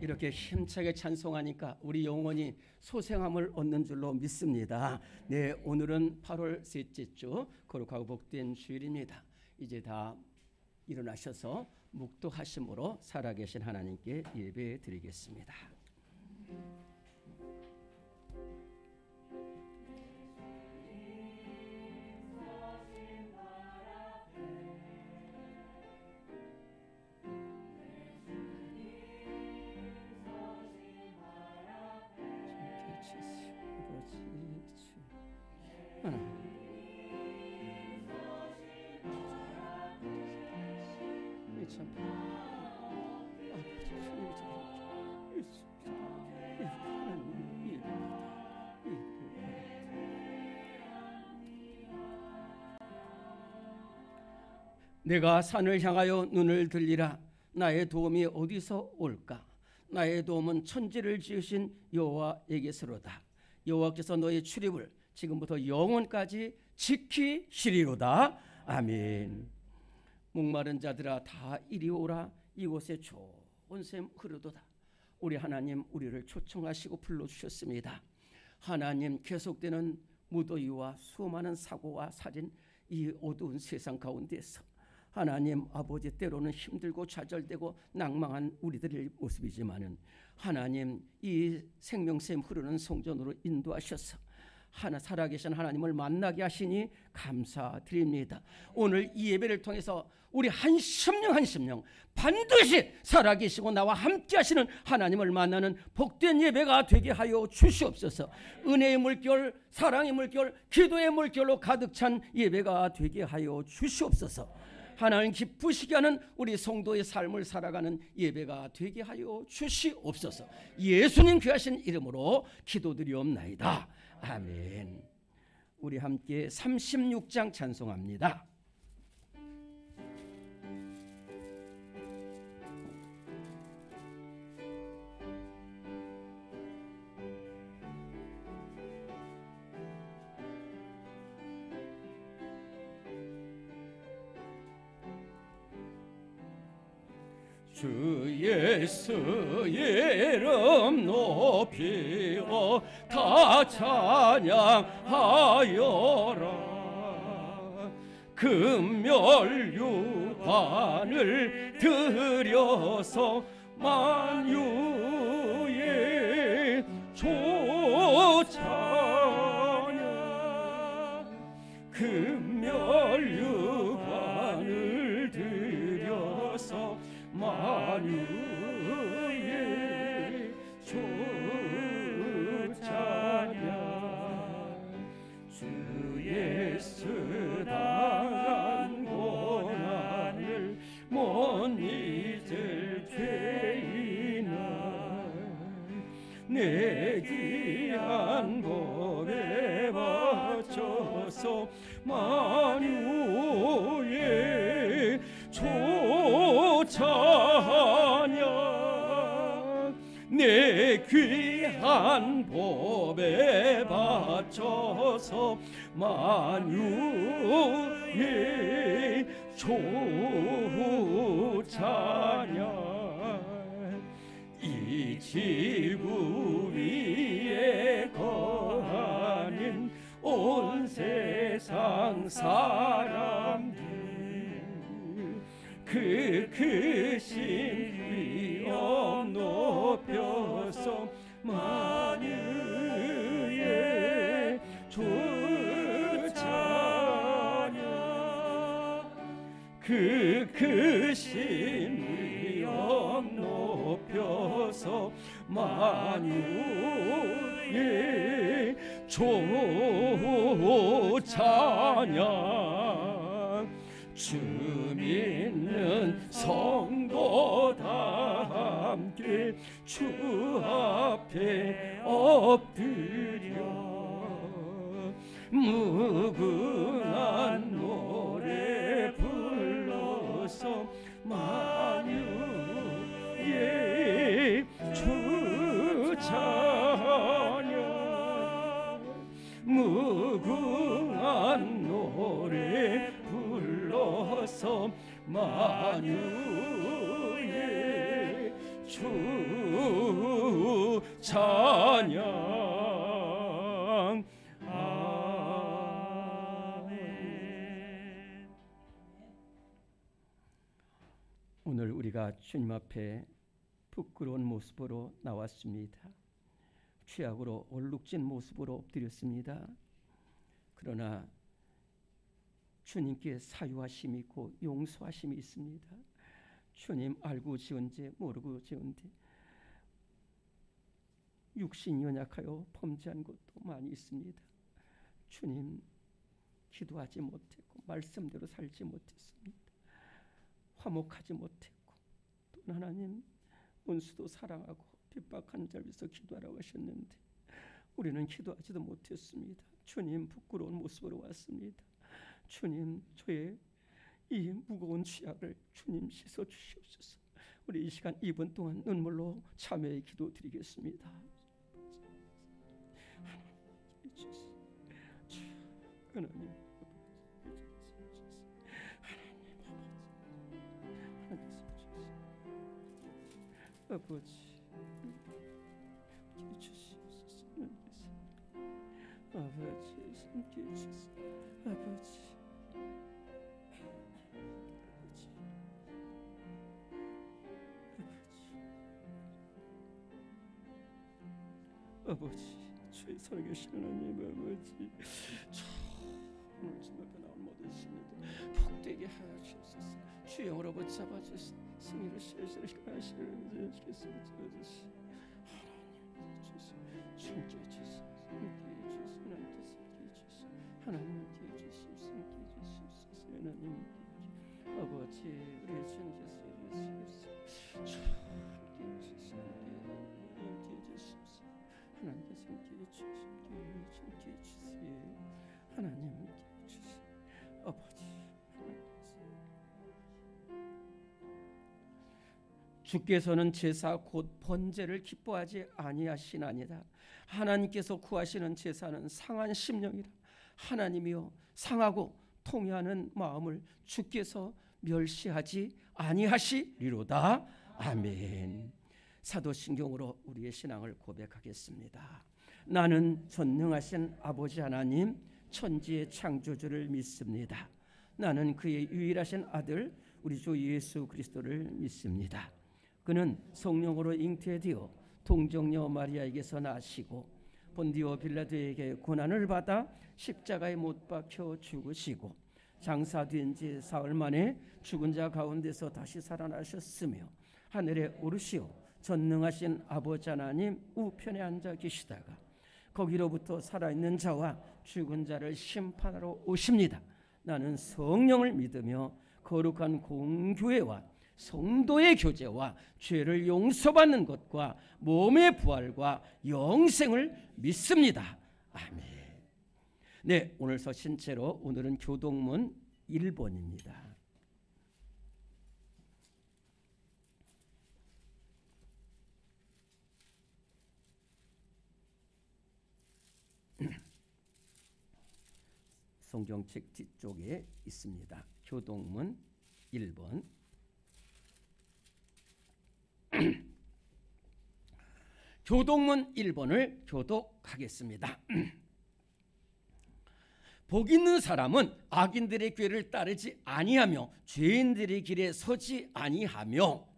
이렇게 힘차게 찬송하니까 우리 영혼이 소생함을 얻는 줄로 믿습니다. 네, 오늘은 8월 셋째 주 거룩하고 복된 주일입니다. 이제 다 일어나셔서 묵도하심으로 살아계신 하나님께 예배 드리겠습니다. 내가 산을 향하여 눈을 들리라. 나의 도움이 어디서 올까? 나의 도움은 천지를 지으신 여호와에게서로다. 여호와께서 너의 출입을 지금부터 영원까지 지키시리로다. 아멘. 목마른 자들아 다 이리 오라. 이곳에 좋은 샘 흐르도다. 우리 하나님 우리를 초청하시고 불러주셨습니다. 하나님 계속되는 무더위와 수많은 사고와 살인 이 어두운 세상 가운데서 하나님 아버지 때로는 힘들고 좌절되고 낭망한 우리들의 모습이지만은 하나님 이 생명샘 흐르는 성전으로 인도하셔서 살아계신 하나님을 만나게 하시니 감사드립니다. 오늘 이 예배를 통해서 우리 한 심령 반드시 살아계시고 나와 함께 하시는 하나님을 만나는 복된 예배가 되게 하여 주시옵소서. 은혜의 물결, 사랑의 물결, 기도의 물결로 가득 찬 예배가 되게 하여 주시옵소서. 하나님 기쁘시게 하는 우리 성도의 삶을 살아가는 예배가 되게 하여 주시옵소서. 예수님 귀하신 이름으로 기도드리옵나이다. 아멘. 우리 함께 36장 찬송합니다. 주 예수 이름 높이어 다 찬양하여라. 금멸유관을 들여서 만유의 조찬양. 금멸유관을 들여서 만유의 조찬양. 주 예수 당한 고난을 못 잊을 죄인아 내 귀한 법에 바쳐서 만유의 조찬양. 내 귀한 법에 바쳐서 만유의 조찬양. 이 지구 위에 거하는 온 세상 사람들 그 크신 위엄 높여서 만유의 조찬양. 그 크신 위엄 높여서 만유의 조찬양. 주 믿는 성도 다 함께 주 앞에 엎드려 무궁한 노래 불러서 만유의 주찬양. 무궁한 노래 불러서 만유의 주 찬양. 아멘. 오늘 우리가 주님 앞에 부끄러운 모습으로 나왔습니다. 죄악으로 얼룩진 모습으로 엎드렸습니다. 그러나 주님께 사유하심이 있고 용서하심이 있습니다. 주님 알고 지은 죄 모르고 지은 죄, 육신이 연약하여 범죄한 것도 많이 있습니다. 주님, 기도하지 못했고 말씀대로 살지 못했습니다. 화목하지 못했고, 또 하나님 원수도 사랑하고 핍박한 자를 위해서 기도하라고 하셨는데 우리는 기도하지도 못했습니다. 주님, 부끄러운 모습으로 왔습니다. 주님, 저의 이 무거운 죄악을 주님 씻어 주시옵소서. 우리 이 시간 2분 동안 눈물로 참회의 기도 드리겠습니다. 하나님, 아버지, 주시옵소서. 아버지, 함께 주시옵소서. 아버지, 아버지, 주의 살아계신 하나님 아버지, 오늘 주 앞에 나온 모든 신들도 복되게 하여 주옵소서. 주의 영으로 붙잡아 주시 승리를 실시하시게 하시는 주께서 붙잡아 주시. 하나님 주시, 하나님 주시, 하나님 주시, 하나님 아버지, 우리 주님께서 이루시옵소서. 함께 주시옵소서. 하나님께서 함께 주시옵소서. 하나님 함께 주시. 아버지, 주께서는 제사 곧 번제를 기뻐하지 아니하시나니라. 하나님께서 구하시는 제사는 상한 심령이라. 하나님이여, 상하고 통회하는 마음을 주께서 멸시하지 아니하시리로다. 아멘. 사도신경으로 우리의 신앙을 고백하겠습니다. 나는 전능하신 아버지 하나님, 천지의 창조주를 믿습니다. 나는 그의 유일하신 아들 우리 주 예수 그리스도를 믿습니다. 그는 성령으로 잉태되어 동정녀 마리아에게서 나시고 본디오 빌라도에게 고난을 받아 십자가에 못 박혀 죽으시고 장사된 지 사흘 만에 죽은 자 가운데서 다시 살아나셨으며 하늘에 오르시어 전능하신 아버지 하나님 우편에 앉아 계시다가 거기로부터 살아있는 자와 죽은 자를 심판하러 오십니다. 나는 성령을 믿으며 거룩한 공교회와 성도의 교제와 죄를 용서받는 것과 몸의 부활과 영생을 믿습니다. 아멘. 네, 오늘 서신체로 오늘은 교동문 1번입니다. 성경책 뒤쪽에 있습니다. 교동문 1번. 교동문 1번을 교독하겠습니다. 복 있는 사람은 악인들의 꾀를 따르지 아니하며 죄인들의 길에 서지 아니하며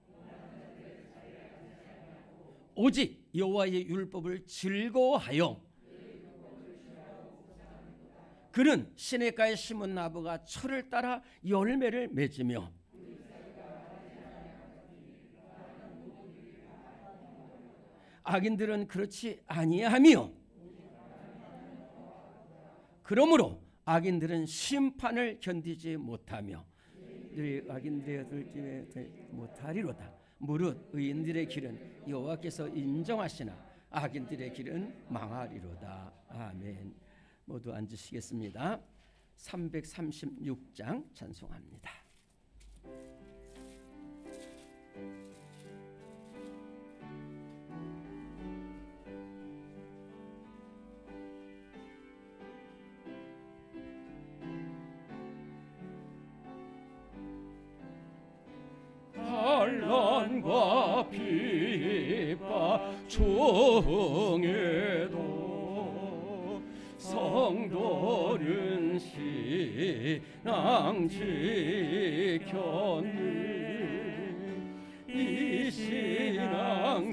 오직 여호와의 율법을 즐거워하여 그는 시냇가에 심은 나무가 철을 따라 열매를 맺으며 악인들은 그렇지 아니하며 그러므로 악인들은 심판을 견디지 못하며 악인들의 들짐에 못하리로다. 무릇 의인들의 길은 여호와께서 인정하시나 악인들의 길은 망하리로다. 아멘. 모두 앉으시겠습니다. 336장 찬송합니다. 반란과 피 중에도 성도는 신앙 지켰니 이 신앙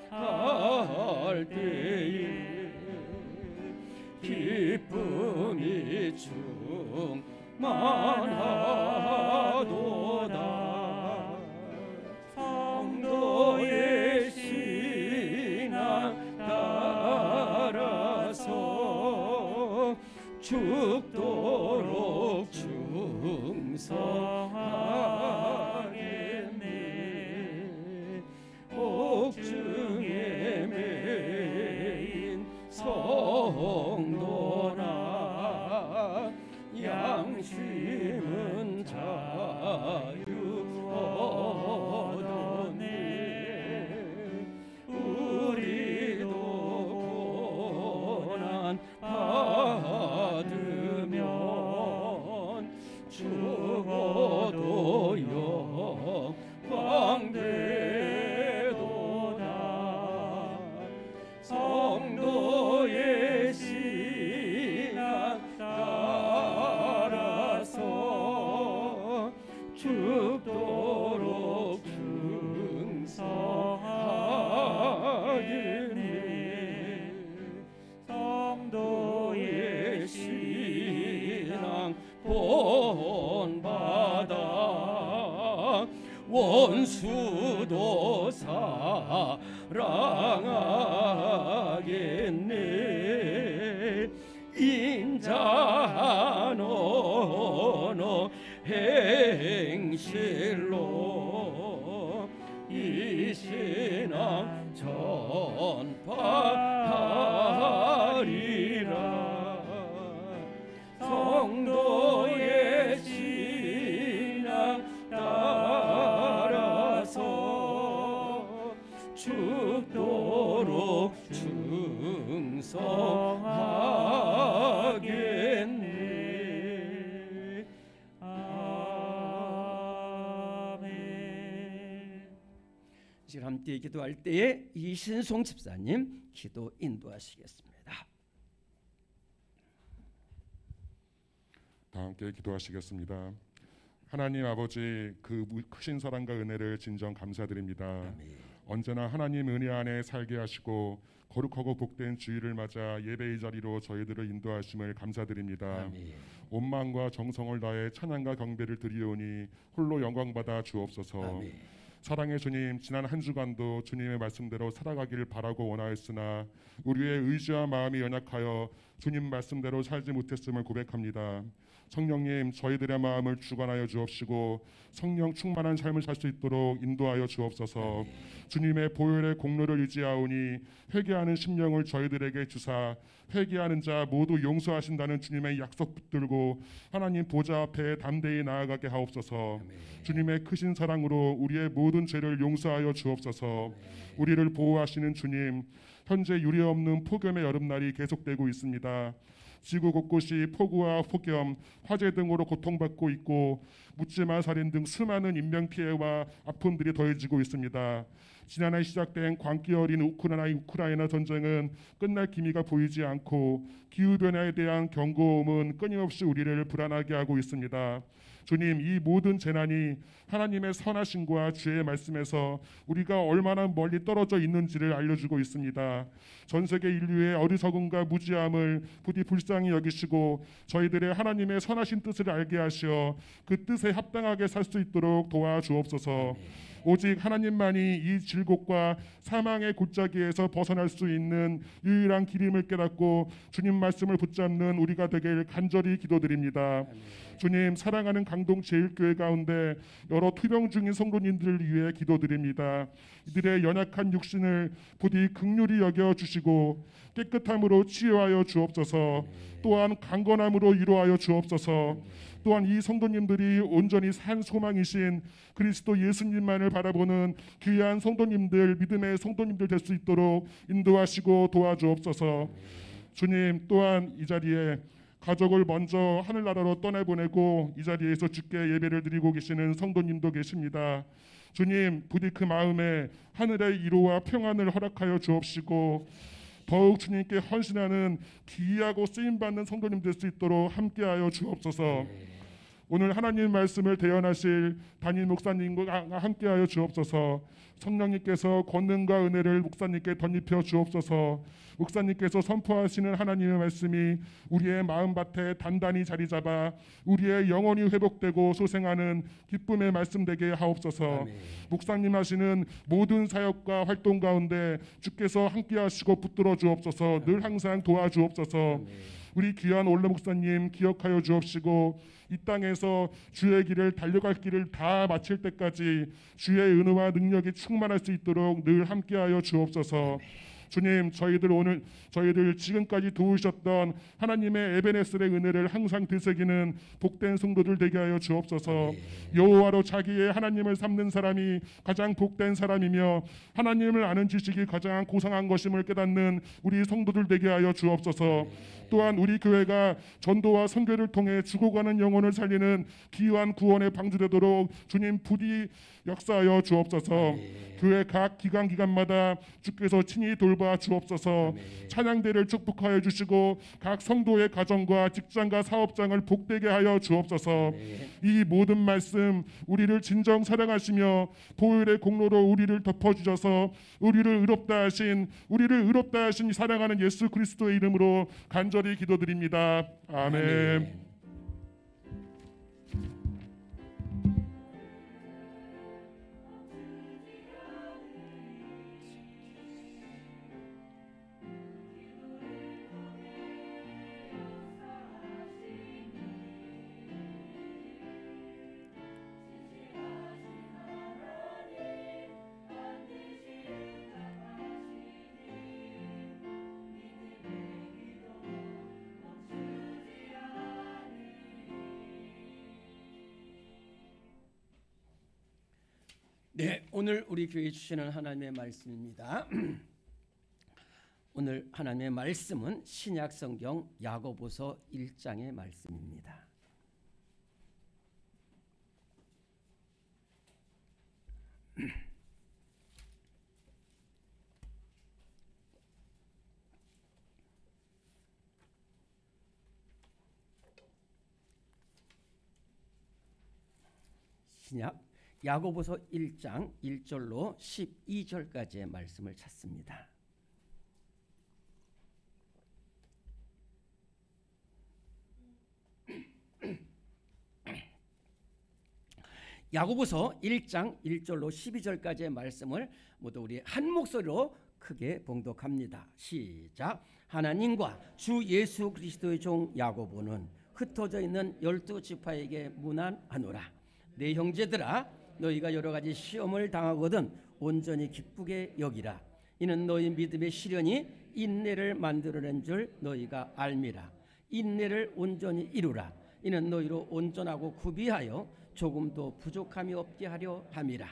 생각할 때에 기쁨이 충만하도다 성도의 신앙 따라서 죽도록 충성하겠네 옥중에 매인 성도나 양심은 자유 얻었네 우리도 고난 받으면 죽어도 영광되도다 성도의 신앙 따라서 죽도록 충성하겠네 성도의 신앙 본받아 원수도 사랑하겠네 인자한 언어 행실로 이 신앙 전파하리라 성도의 신앙 따라서 죽도록 충성하겠네 아멘. 지금 함께 기도할 때에 이신송 집사님 기도 인도하시겠습니다. 다 함께 기도하시겠습니다. 하나님 아버지 그 크신 사랑과 은혜를 진정 감사드립니다. 아멘. 언제나 하나님 은혜 안에 살게 하시고 거룩하고 복된 주일을 맞아 예배의 자리로 저희들을 인도하심을 감사드립니다. 아멘. 온 마음과 정성을 다해 찬양과 경배를 드리오니 홀로 영광받아 주옵소서. 아멘. 사랑의 주님, 지난 한 주간도 주님의 말씀대로 살아가기를 바라고 원하였으나 우리의 의지와 마음이 연약하여 주님 말씀대로 살지 못했음을 고백합니다. 성령님, 저희들의 마음을 주관하여 주옵시고 성령 충만한 삶을 살 수 있도록 인도하여 주옵소서. 주님의 보혈의 공로를 의지하오니 회개하는 심령을 저희들에게 주사 회개하는 자 모두 용서하신다는 주님의 약속 붙들고 하나님 보좌 앞에 담대히 나아가게 하옵소서. 주님의 크신 사랑으로 우리의 모든 죄를 용서하여 주옵소서. 우리를 보호하시는 주님, 현재 유례없는 폭염의 여름날이 계속되고 있습니다. 지구 곳곳이 폭우와 폭염, 화재 등으로 고통받고 있고 묻지마 살인 등 수많은 인명피해와 아픔들이 더해지고 있습니다. 지난해 시작된 광기 어린 우크라이나 전쟁은 끝날 기미가 보이지 않고 기후변화에 대한 경고음은 끊임없이 우리를 불안하게 하고 있습니다. 주님, 이 모든 재난이 하나님의 선하심과 주의 말씀에서 우리가 얼마나 멀리 떨어져 있는지를 알려주고 있습니다. 전 세계 인류의 어리석음과 무지함을 부디 불쌍히 여기시고 저희들의 하나님의 선하신 뜻을 알게 하시어 그 뜻에 합당하게 살 수 있도록 도와주옵소서. 오직 하나님만이 이 질곡과 사망의 골짜기에서 벗어날 수 있는 유일한 길임을 깨닫고 주님 말씀을 붙잡는 우리가 되길 간절히 기도드립니다. 주님, 사랑하는 강동 제일교회 가운데 여러 투병 중인 성도님들을 위해 기도드립니다. 이들의 연약한 육신을 부디 긍휼히 여겨주시고 깨끗함으로 치유하여 주옵소서. 또한 강건함으로 위로하여 주옵소서. 또한 이 성도님들이 온전히 산 소망이신 그리스도 예수님만을 바라보는 귀한 성도님들, 믿음의 성도님들 될 수 있도록 인도하시고 도와주옵소서. 주님, 또한 이 자리에 가족을 먼저 하늘나라로 떠내보내고 이 자리에서 주께 예배를 드리고 계시는 성도님도 계십니다. 주님, 부디 그 마음에 하늘의 위로와 평안을 허락하여 주옵시고 더욱 주님께 헌신하는 기이하고 쓰임받는 성도님 될 수 있도록 함께하여 주옵소서. 오늘 하나님 말씀을 대언하실 담임 목사님과 함께하여 주옵소서. 성령님께서 권능과 은혜를 목사님께 덧입혀 주옵소서. 목사님께서 선포하시는 하나님의 말씀이 우리의 마음밭에 단단히 자리 잡아 우리의 영혼이 회복되고 소생하는 기쁨의 말씀 되게 하옵소서. 아멘. 목사님 하시는 모든 사역과 활동 가운데 주께서 함께하시고 붙들어 주옵소서. 늘 항상 도와주옵소서. 아멘. 우리 귀한 올레 목사님 기억하여 주옵시고 이 땅에서 주의 길을 달려갈 길을 다 마칠 때까지 주의 은혜와 능력이 충만할 수 있도록 늘 함께하여 주옵소서. 주님, 저희들 지금까지 도우셨던 하나님의 에베네셀의 은혜를 항상 되새기는 복된 성도들 되게 하여 주옵소서. 여호와로 자기의 하나님을 삼는 사람이 가장 복된 사람이며 하나님을 아는 지식이 가장 고상한 것임을 깨닫는 우리 성도들 되게 하여 주옵소서. 또한 우리 교회가 전도와 선교를 통해 죽어가는 영혼을 살리는 귀한 구원의 방주되도록 주님 부디 역사하여 주옵소서. 교회 각 기간마다 주께서 친히 돌봐 주옵소서. 찬양대를 축복하여 주시고 각 성도의 가정과 직장과 사업장을 복되게 하여 주옵소서. 이 모든 말씀 우리를 진정 사랑하시며 보혈의 공로로 우리를 덮어주셔서 우리를 의롭다 하신 사랑하는 예수 그리스도의 이름으로 간절히 기도드립니다. 아멘. 네, 오늘 우리 교회에 주시는 하나님의 말씀입니다. 오늘 하나님의 말씀은 신약 성경 야고보서 1장의 말씀입니다. 신약 야고보서 1장 1절로 12절까지의 말씀을 찾습니다. 야고보서 1장 1절로 12절까지의 말씀을 모두 우리 한 목소리로 크게 봉독합니다. 시작. 하나님과 주 예수 그리스도의 종 야고보는 흩어져 있는 12지파에게 문안하노라. 내 형제들아, 너희가 여러 가지 시험을 당하거든 온전히 기쁘게 여기라. 이는 너희 믿음의 시련이 인내를 만들어낸 줄 너희가 알미라. 인내를 온전히 이루라. 이는 너희로 온전하고 구비하여 조금도 부족함이 없게 하려 함이라.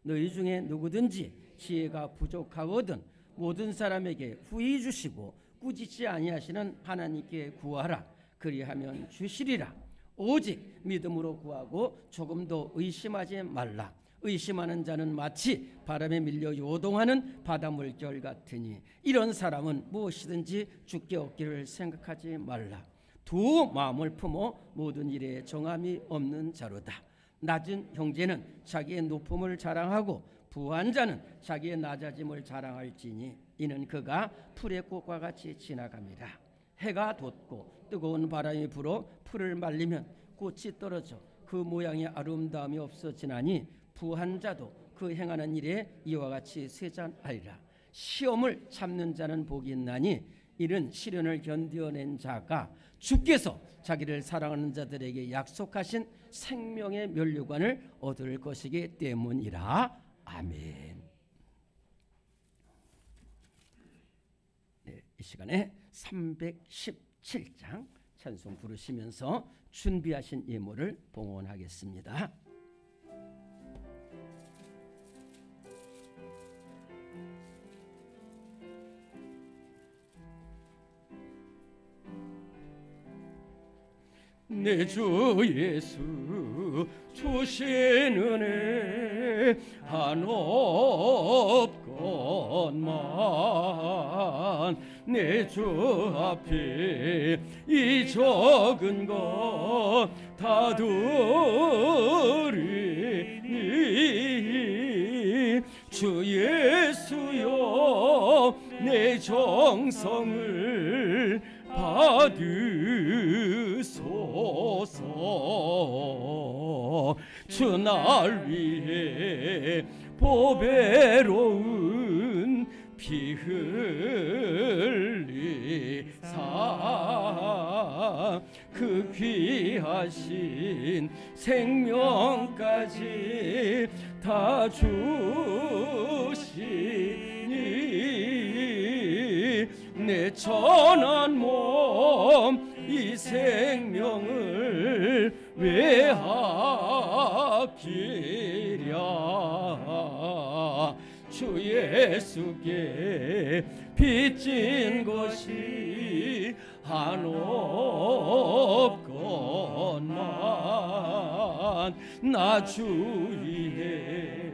너희 중에 누구든지 지혜가 부족하거든 모든 사람에게 후히 주시고 꾸짖지 아니하시는 하나님께 구하라. 그리하면 주시리라. 오직 믿음으로 구하고 조금도 의심하지 말라. 의심하는 자는 마치 바람에 밀려 요동하는 바닷물결 같으니 이런 사람은 무엇이든지 주께 얻기를 생각하지 말라. 두 마음을 품어 모든 일에 정함이 없는 자로다. 낮은 형제는 자기의 높음을 자랑하고 부한 자는 자기의 낮아짐을 자랑할지니 이는 그가 풀의 꽃과 같이 지나갑니다. 해가 돋고 뜨거운 바람이 불어 풀을 말리면 꽃이 떨어져 그 모양의 아름다움이 없어지나니 부한 자도 그 행하는 일에 이와 같이 쇠잔하리라. 시험을 참는 자는 복이 있나니 이는 시련을 견뎌낸 자가 주께서 자기를 사랑하는 자들에게 약속하신 생명의 면류관을 얻을 것이기 때문이라. 아멘. 네, 이 시간에 317장 찬송 부르시면서 준비하신 예물을 봉헌하겠습니다. 내 주 예수 주신 은혜 한없건만 내 주 앞에 이 적은 것 다 드리니 주 예수여 내 정성을 받으소서. 주 날 위해 보배로운 피 흘리사 그 귀하신 생명까지 다 주시니 내 천한 몸 이 생명을 왜하기랴. 주 예수께 빚진 것이 한없건만 나 주 위에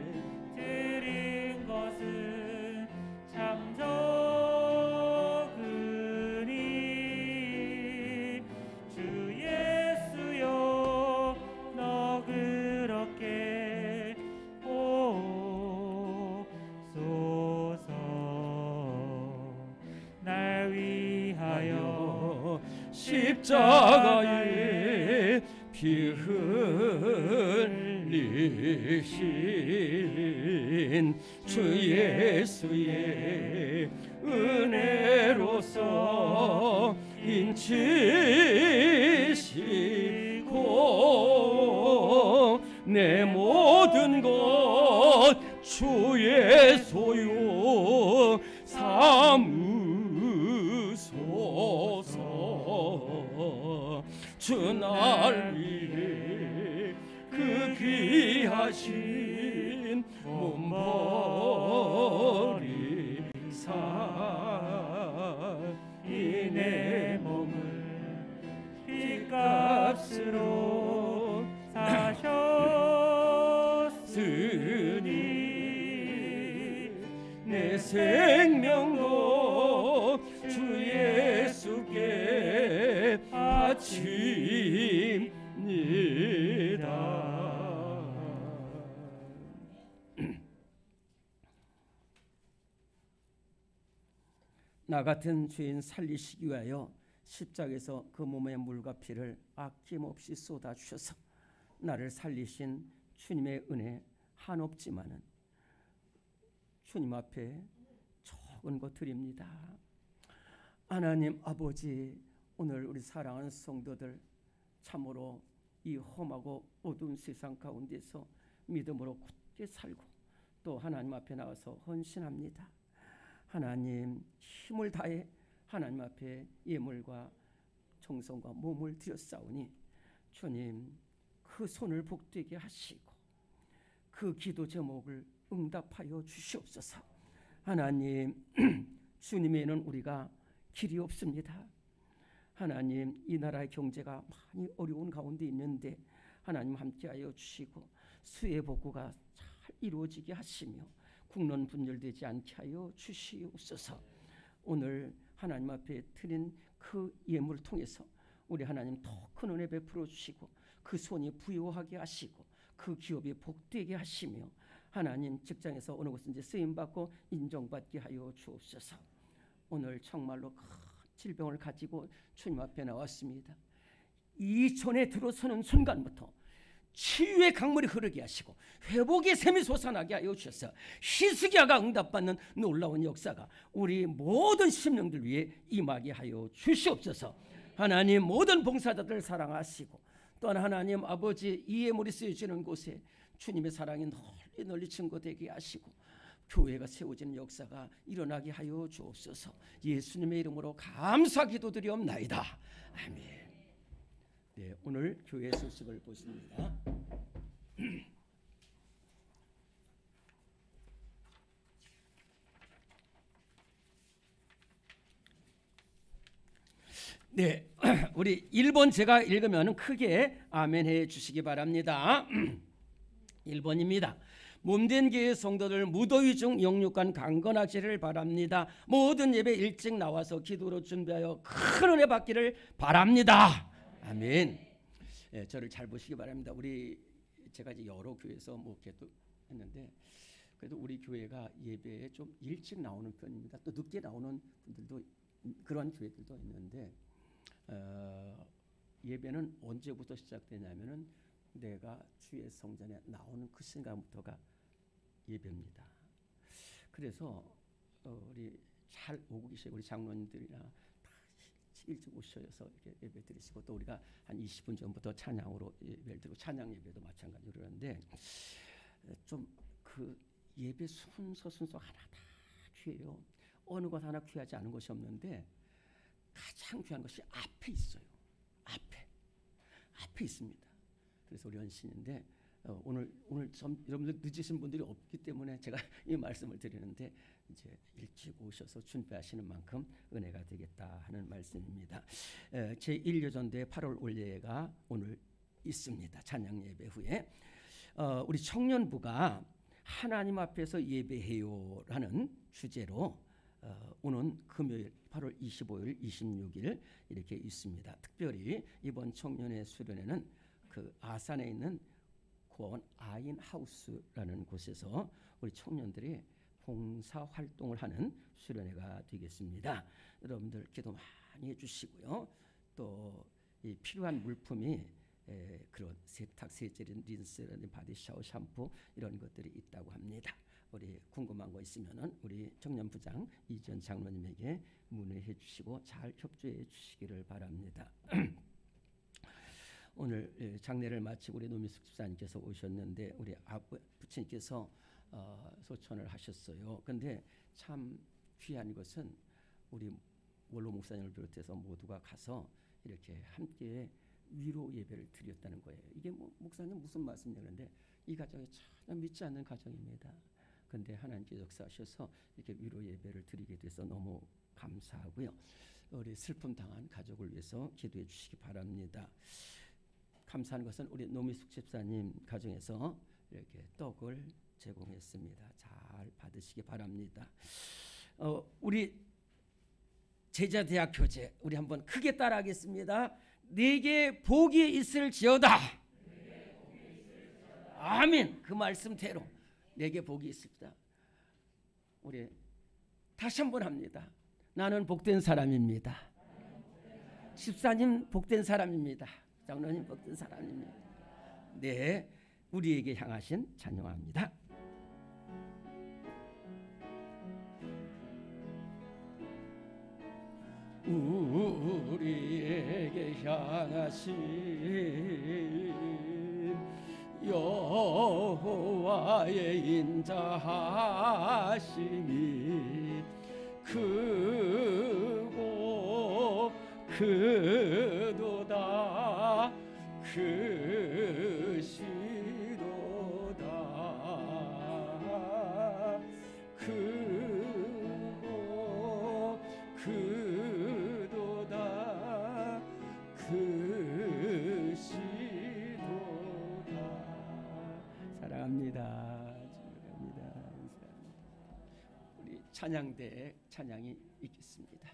드린 것은 참 적으니 주 예수여 너 그렇게 오소서. 날 위하여 십자가에 피 흘리신 주 예수의 은혜로서 인치시고 내 모든 것 주의 소유 삼으소서. 주 날 위해 그 귀하신 몸버리사 이 내 몸을 핏값으로 사셨으니 내 생명도 주 예수께 바칩니다. 나 같은 죄인 살리시기 위하여 십자가에서 그 몸의 물과 피를 아낌없이 쏟아주셔서 나를 살리신 주님의 은혜 한없지만은 주님 앞에 적은 것 드립니다. 하나님 아버지, 오늘 우리 사랑하는 성도들 참으로 이 험하고 어두운 세상 가운데서 믿음으로 굳게 살고 또 하나님 앞에 나와서 헌신합니다. 하나님 힘을 다해 하나님 앞에 예물과 정성과 몸을 드렸사오니 주님 그 손을 복되게 하시고 그 기도 제목을 응답하여 주시옵소서. 하나님 주님에는 우리가 길이 없습니다. 하나님 이 나라의 경제가 많이 어려운 가운데 있는데 하나님 함께하여 주시고 수해 복구가 잘 이루어지게 하시며 국론 분열되지 않게 하여 주시옵소서. 오늘 하나님 앞에 드린 그 예물을 통해서 우리 하나님 더 큰 은혜 베풀어 주시고 그 손이 부유하게 하시고 그 기업이 복되게 하시며 하나님 직장에서 어느 곳든지 쓰임받고 인정받게 하여 주옵소서. 오늘 정말로 큰 질병을 가지고 주님 앞에 나왔습니다. 이 전에 들어서는 순간부터 치유의 강물이 흐르게 하시고 회복의 샘이 솟아나게 하여 주셔서 히스기야가 응답받는 놀라운 역사가 우리 모든 심령들 위해 임하게 하여 주시옵소서. 하나님 모든 봉사자들 사랑하시고 또한 하나님 아버지 이 예물이 쓰여지는 곳에 주님의 사랑이 널리 널리 증거되게 하시고 교회가 세워지는 역사가 일어나게 하여 주옵소서. 예수님의 이름으로 감사 기도드리옵나이다. 아멘. 네, 오늘 교회 소식을 보십니다. 네, 우리 1번 제가 읽으면 크게 아멘 해 주시기 바랍니다. 1번입니다. 몸된 교회 성도들 무더위 중 영육간 강건하시를 바랍니다. 모든 예배 일찍 나와서 기도로 준비하여 큰 은혜 받기를 바랍니다. 아멘. 예, 저를 잘 보시기 바랍니다. 제가 이제 여러 교회에서 목회도 했는데 그래도 우리 교회가 예배에 좀 일찍 나오는 편입니다. 또 늦게 나오는 분들도 그런 교회들도 있는데 예배는 언제부터 시작되냐면은 내가 주의 성전에 나오는 그 순간부터가 예배입니다. 그래서 우리 잘 오고 계신 우리 장로님들이나 다 일찍 오셔서 이렇게 예배 드리시고 또 우리가 한 20분 전부터 찬양으로 예배를 드리고 찬양 예배도 마찬가지로 그러는데 좀 그 예배 순서 하나 다 귀해요. 어느 것 하나 귀하지 않은 것이 없는데 가장 귀한 것이 앞에 있어요. 앞에 있습니다. 그래서 우리 연신인데 오늘 좀 여러분들 늦으신 분들이 없기 때문에 제가 이 말씀을 드리는데 이제 일찍 오셔서 준비하시는 만큼 은혜가 되겠다 하는 말씀입니다. 제 1여전대 8월 올예가 오늘 있습니다. 찬양 예배 후에 우리 청년부가 하나님 앞에서 예배해요라는 주제로 오는 금요일 8월 25일, 26일 이렇게 있습니다. 특별히 이번 청년의 수련회는 그 아산에 있는 고아원 아인하우스라는 곳에서 우리 청년들이 봉사 활동을 하는 수련회가 되겠습니다. 여러분들 기도 많이 해주시고요. 또 이 필요한 물품이 그런 세탁, 세제린, 린스라는 바디 샤워, 샴푸 이런 것들이 있다고 합니다. 우리 궁금한 거 있으면은 우리 청년부장 이전 장로님에게 문의해 주시고 잘 협조해 주시기를 바랍니다. 오늘 장례를 마치고 우리 노미숙 집사님께서 오셨는데 우리 부친께서 소천을 하셨어요. 근데 참 귀한 것은 우리 원로 목사님을 비롯해서 모두가 가서 이렇게 함께 위로 예배를 드렸다는 거예요. 이게 목사님 무슨 말씀이냐는데 이 가정이 전혀 믿지 않는 가정입니다. 근데 하나님께서 역사하셔서 이렇게 위로 예배를 드리게 돼서 너무 감사하고요. 우리 슬픔 당한 가족을 위해서 기도해 주시기 바랍니다. 감사한 것은 우리 노미숙 집사님 가정에서 이렇게 떡을 제공했습니다. 잘 받으시기 바랍니다. 우리 제자대학 교재 우리 한번 크게 따라하겠습니다. 내게 복이 있을지어다. 아멘. 그 말씀대로 내게 복이 있습니다. 우리 다시 한번 합니다. 나는 복된 사람입니다. 집사님 복된 사람입니다. 장로님 복된 사람입니다. 네, 우리에게 향하신 찬양합니다. 우리에게 향하신 여호와의 인자하심이 크고 크도다 크시도다 크고 크도다 크시도다. 사랑합니다. 우리 찬양대 찬양이 있겠습니다.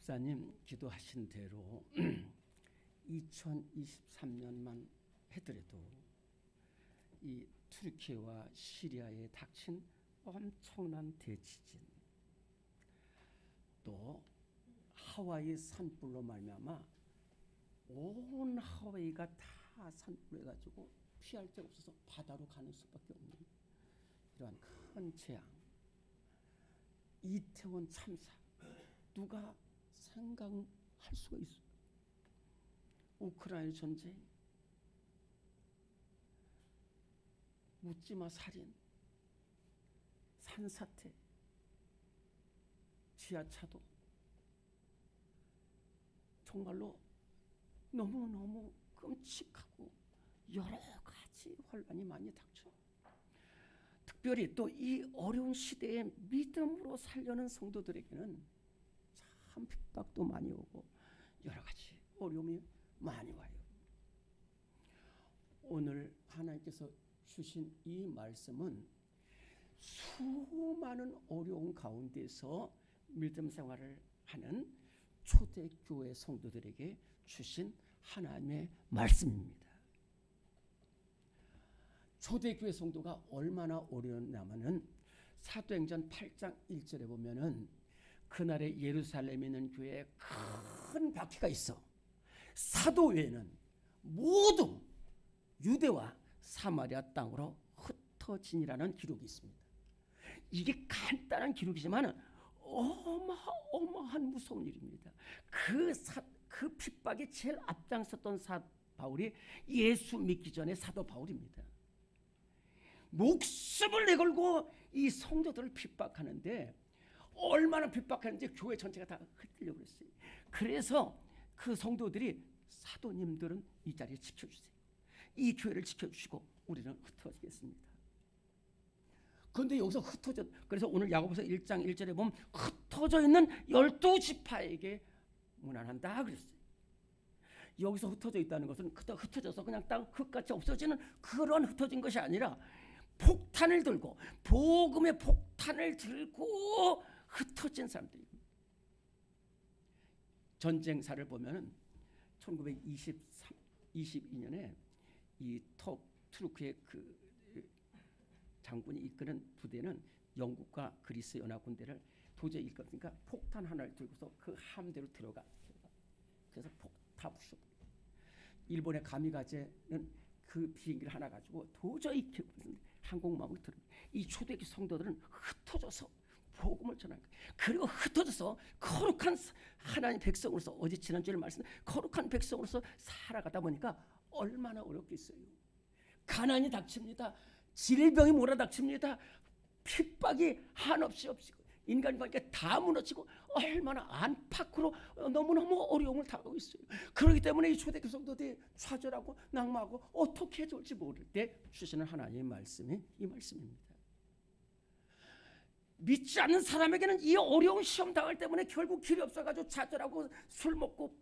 목사님 기도하신 대로 2023년만 해더라도 이 투르키와 시리아에 닥친 엄청난 대지진, 또 하와이 산불로 말미암아 온 하와이가 다 산불해가지고 피할 데가 없어서 바다로 가는 수밖에 없는 이러한 큰 재앙, 이태원 참사, 누가 생각할 수가 있어? 우크라이나 전쟁, 묻지마 살인, 산사태, 지하차도, 정말로 너무너무 끔찍하고 여러 가지 혼란이 많이 닥쳐. 특별히 또 이 어려운 시대에 믿음으로 살려는 성도들에게는 참 핍박도 많이 오고 여러 가지 어려움이 많이 와요. 오늘 하나님께서 주신 이 말씀은 수많은 어려운 가운데서 믿음 생활을 하는 초대교회 성도들에게 주신 하나님의 말씀입니다. 초대교회 성도가 얼마나 어려웠냐면은 사도행전 8장 1절에 보면은 그날에 예루살렘에 있는 교회에 큰 바퀴가 있어. 사도 외에는 모두 유대와 사마리아 땅으로 흩어지니라는 기록이 있습니다. 이게 간단한 기록이지만 어마어마한 무서운 일입니다. 그 핍박에 제일 앞장섰던 바울이 예수 믿기 전에 사도 바울입니다. 목숨을 내걸고 이 성도들을 핍박하는데 얼마나 핍박하는지 교회 전체가 다 흩으려고 했어요. 그래서 그 성도들이 사도님들은 이 자리를 지켜주세요. 이 교회를 지켜주시고 우리는 흩어지겠습니다. 그런데 여기서 그래서 오늘 야고보서 1장 1절에 보면 흩어져 있는 12지파에게 문안한다 그랬어요. 여기서 흩어져 있다는 것은 흩어져서 그냥 땅 흙같이 없어지는 그런 흩어진 것이 아니라 폭탄을 들고 복음의 폭탄을 들고 흩어진 사람들입니다. 전쟁사를 보면은 1922년에 이 투르크의 그 장군이 이끄는 부대는 영국과 그리스 연합 군대를 도저히 이끌 없으니까 폭탄 하나를 들고서 그 함대로 들어가. 그래서 다 부숴. 일본의 가미가제는 그 비행기를 하나 가지고 도저히 항공모함을 들어. 이 초대교회 성도들은 흩어져서 복음을 전하는 거예요. 그리고 흩어져서 거룩한 하나님 백성으로서 어제 지난주에 말씀 거룩한 백성으로서 살아가다 보니까 얼마나 어렵겠어요. 가난이 닥칩니다. 질병이 몰아닥칩니다. 핍박이 한없이 없이고 인간 관계가 다 무너지고 얼마나 안팎으로 너무너무 어려움을 당하고 있어요. 그렇기 때문에 이 초대교회 성도들이 좌절하고 낙마하고 어떻게 해야 될지 모를 때 주시는 하나님의 말씀이 이 말씀입니다. 믿지 않는 사람에게는 이 어려운 시험 당할 때문에 결국 길이 없어가지고 좌절하고 술 먹고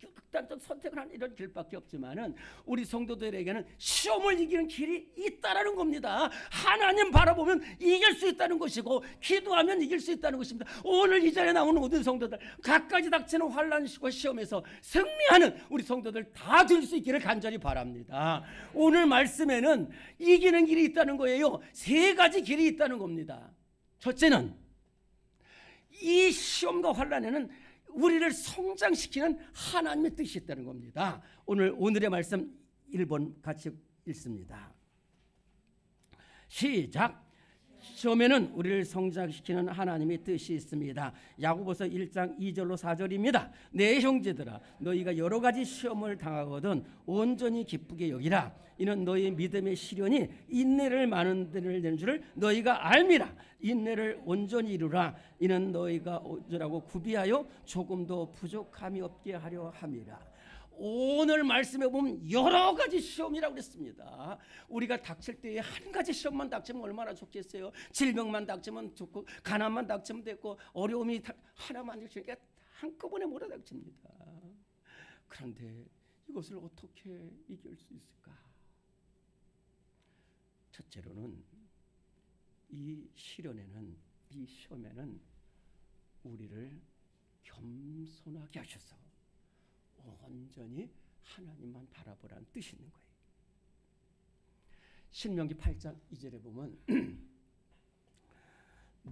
극단적 선택을 하는 이런 길밖에 없지만은 우리 성도들에게는 시험을 이기는 길이 있다라는 겁니다. 하나님 바라보면 이길 수 있다는 것이고 기도하면 이길 수 있다는 것입니다. 오늘 이 자리에 나오는 모든 성도들 각가지 닥치는 환난과 시험에서 승리하는 우리 성도들 다 될 수 있기를 간절히 바랍니다. 오늘 말씀에는 이기는 길이 있다는 거예요. 세 가지 길이 있다는 겁니다. 첫째는 이 시험과 환난에는 우리를 성장시키는 하나님의 뜻이 있다는 겁니다. 오늘의 말씀 1번 같이 읽습니다. 시작. 시험에는 우리를 성장시키는 하나님의 뜻이 있습니다. 야고보서 1장 2절로 4절입니다. 내 형제들아 너희가 여러 가지 시험을 당하거든 온전히 기쁘게 여기라. 이는 너희 믿음의 시련이 인내를 많은 데를 내는 줄을 너희가 알미라. 인내를 온전히 이루라. 이는 너희가 온전하고 구비하여 조금도 부족함이 없게 하려 함이라. 오늘 말씀에 보면 여러 가지 시험이라고 그랬습니다. 우리가 닥칠 때에 한 가지 시험만 닥치면 얼마나 좋겠어요. 질병만 닥치면 좋고 가난만 닥치면 됐고 어려움이 하나만 닥치니까 한꺼번에 몰아닥칩니다. 그런데 이것을 어떻게 이길 수 있을까? 첫째로는 이 시험에는 우리를 겸손하게 하셔서 온전히 하나님만 바라보라는 뜻이 있는 거예요. 신명기 8장 2절에 보면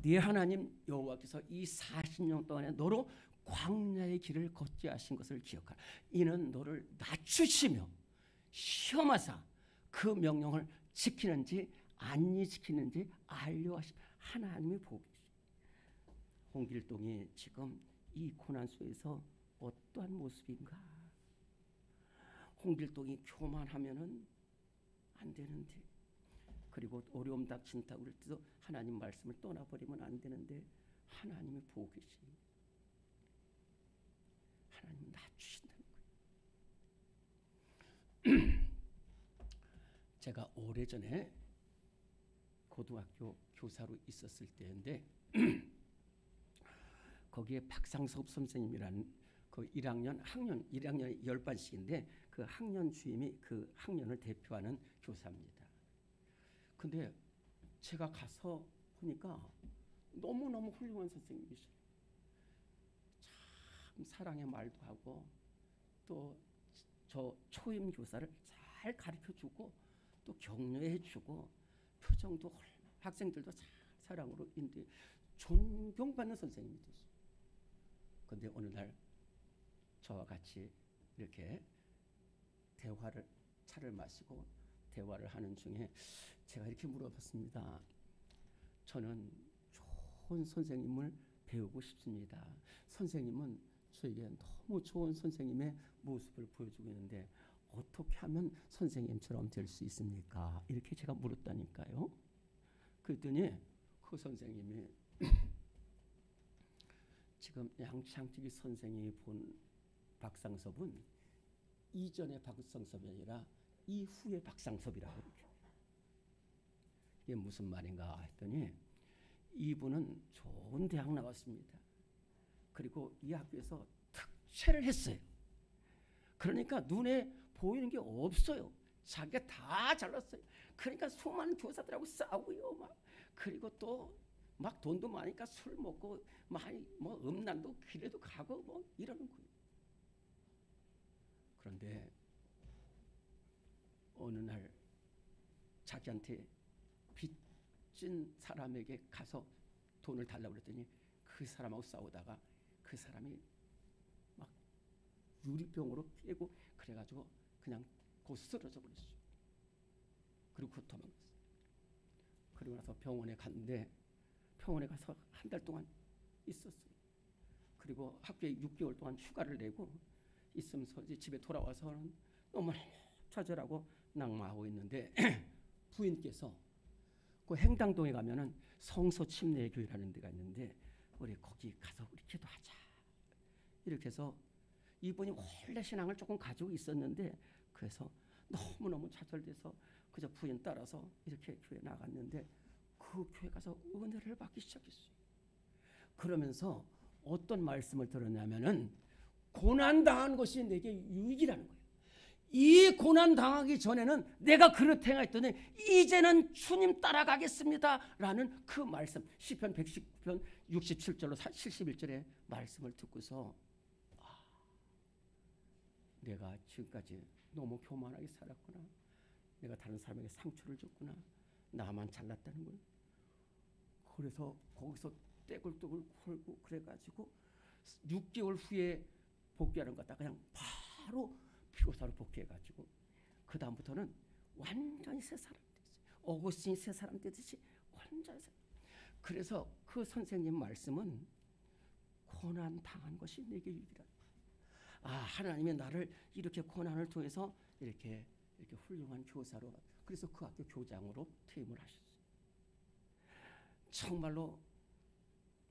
네 하나님 여호와께서 이 40년 동안에 너로 광야의 길을 걷게 하신 것을 기억하라. 이는 너를 낮추시며 시험하사 그 명령을 지키는지 안 지키는지 알려하신 하나님의 복이시. 홍길동이 지금 이 고난 속에서 어떠한 모습인가? 홍길동이 교만하면은 안 되는데, 그리고 어려움 닥친다고 그럴 때도 하나님 말씀을 떠나버리면 안 되는데 하나님의 복이시. 하나님은 낮추신다는 거예요. 제가 오래전에 고등학교 교사로 있었을 때인데 거기에 박상섭 선생님이라는 그 1학년 1학년이 10반씩인데 그 학년 주임이 그 학년을 대표하는 교사입니다. 근데 제가 가서 보니까 너무너무 훌륭한 선생님이셔요. 참 사랑의 말도 하고 또 저 초임 교사를 잘 가르쳐주고 또 격려해주고 표정도 학생들도 잘 사랑으로 인도해 존경받는 선생님이 됐어요. 근데 어느 날 저와 같이 이렇게 차를 마시고 대화를 하는 중에 제가 이렇게 물어봤습니다. 저는 좋은 선생님을 배우고 싶습니다. 선생님은 저에게 너무 좋은 선생님의 모습을 보여주고 있는데 어떻게 하면 선생님처럼 될 수 있습니까? 이렇게 제가 물었다니까요. 그랬더니 그 선생님이 지금 양창택이 선생님이 본 박상섭은 이전의 박상섭이 아니라 이후의 박상섭이라고 그러죠. 이게 무슨 말인가 했더니 이분은 좋은 대학 나왔습니다. 그리고 이 학교에서 특채를 했어요. 그러니까 눈에 보이는 게 없어요. 자기가 다 잘났어요. 그러니까 수많은 교사들하고 싸우고요. 그리고 또 막 돈도 많으니까 술 먹고 많이 뭐 음란도 길에도 가고 뭐 이러는 거예요. 그런데 어느 날 자기한테 빚진 사람에게 가서 돈을 달라고 그랬더니 그 사람하고 싸우다가 그 사람이 막 유리병으로 깨고 그래가지고 그냥 거기서 쓰러져 버렸어요. 그리고 도망갔어요. 그리고 나서 병원에 갔는데 병원에 가서 한 달 동안 있었어요. 그리고 학교에 6개월 동안 휴가를 내고 있으면서 이제 집에 돌아와서는 너무 좌절하고 낙마하고 있는데 부인께서 그 행당동에 가면은 성서 침례교회라는 데가 있는데 우리 거기 가서 우리 기도하자. 이렇게 해서 이분이 원래 신앙을 조금 가지고 있었는데 그래서 너무너무 좌절돼서 그저 부인 따라서 이렇게 교회 나갔는데 그 교회 가서 은혜를 받기 시작했어요. 그러면서 어떤 말씀을 들었냐면은 고난당한 것이 내게 유익이라는 거예요. 이 고난당하기 전에는 내가 그렇게 행했더니 이제는 주님 따라가겠습니다 라는 그 말씀 시편 119편 67절로 71절의 말씀을 듣고서 내가 지금까지 너무 교만하게 살았구나. 내가 다른 사람에게 상처를 줬구나. 나만 잘났다는 걸. 그래서 거기서 떼굴떼굴 굴고 그래가지고 6개월 후에 복귀하는 것 같다. 그냥 바로 교사로 복귀해가지고 그 다음부터는 완전히 새 사람 됐어요. 어거스틴이 새 사람 되듯이 완전히 새. 그래서 그 선생님 말씀은 고난 당한 것이 내게 유익이다. 하나님이 나를 이렇게 고난을 통해서 이렇게 훌륭한 교사로 그래서 그 학교 교장으로 퇴임을 하셨어요. 정말로